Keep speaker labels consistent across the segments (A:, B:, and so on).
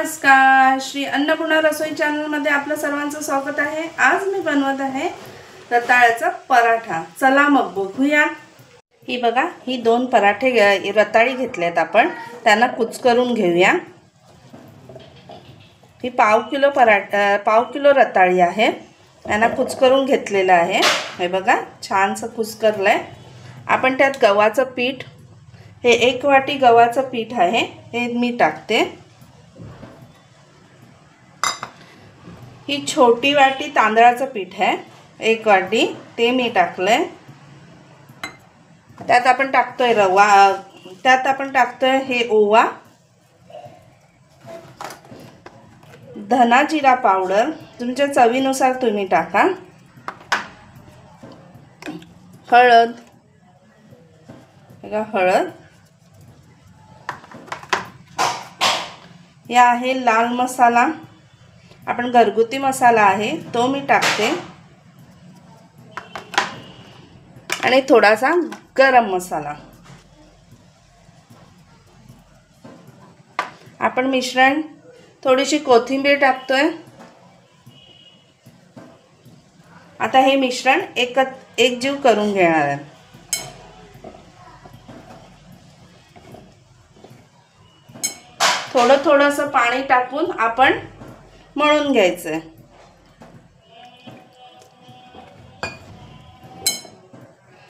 A: नमस्कार, श्री अन्नपूर्णा रसोई चॅनलमध्ये आपलं सर्वांचं स्वागत आहे। आज मी बनवत आहे रताळ्याचा पराठा। चला मग बघूया। ही बघा, ही 2 पराठे रताळी घेतलेत आपण, त्यांना कुचकरून घेऊया। ही पाव किलो रताळी आहे, त्यांना कुचकरून घेतलेलं आहे। हे बघा, छानसं कुचकरलंय। आपण त्यात गव्हाचं पीठ, हे 1 वाटी गव्हाचं पीठ आहे, हे मी टाकते। ही छोटी वाटी तांदळाचं पीठ आहे, 1 वाटी, ते मी टाकलंय। त्यात आपण टाकतोय रवा, त्यात आपण टाकतोय हे ओवा, धना जिरा पावडर तुमच्या चवीनुसार तुम्ही टाका, हळद, बघा हळद, या आहे लाल मसाला, आपण घरगुती मसाला आहे तो मी टाकते, आणि थोडासा गरम मसाला। आपण मिश्रण, थोडीशी कोथिंबीर टाकतोय। आता हे मिश्रण एकजीव करून घेणार आहे। थोडंसं पाणी टाकून आपण मळून घ्यायचं।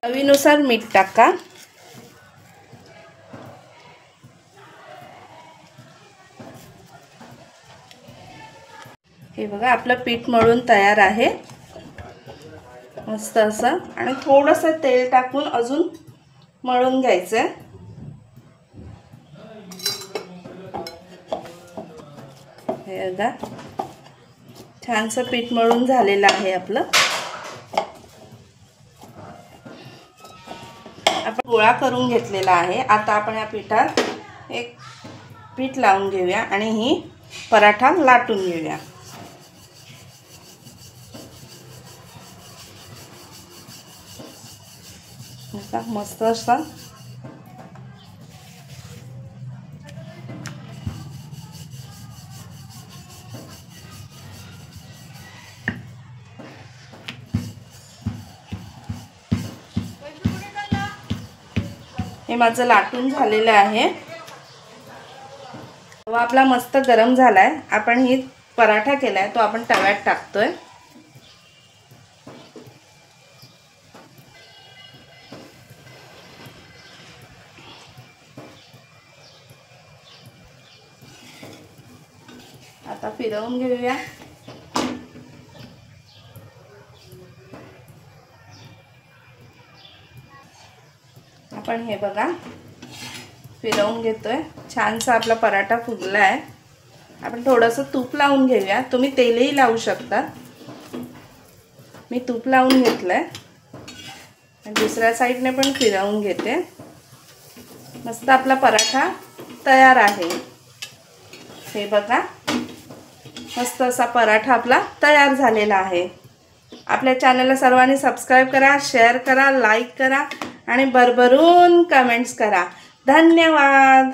A: चवीनुसार मीठ टाका। हे बघा, आपलं पीठ मळून तयार आहे मस्त असं, आणि थोडंसं तेल टाकून अजून मळून घ्यायचं। हे बघा, छानसं पीठ मळून झालेलं आहे आपलं। आपण गोळा करून घेतलेला आहे। आता आपण या पिठात एक पीठ लावून घेऊया आणि ही पराठा लाटून घेऊया। मस्त असं हे माझं लाटून झालेलं आहे। तवा आपला मस्त गरम झालाय। आपण ही पराठा केलाय तो आपण तव्यात टाकतोय। आता फिरवून घेऊया। आपण हे बघा, फिरवून घेतोय, छानसा आपला पराठा फुगला आहे। आपण थोडंसं तूप लावून घेऊया, तुम्ही तेलही लावू शकता। मी तूप लावून घेतलंय आणि दुसऱ्या साईडने पण फिरवून घेते। मस्त आपला पराठा तयार आहे। हे बघा, मस्त असा पराठा आपला तयार झालेला आहे। आपल्या चॅनलला सर्वांनी सबस्क्राइब करा, शेअर करा, लाईक करा आणि भरभरून कमेंट्स करा। धन्यवाद।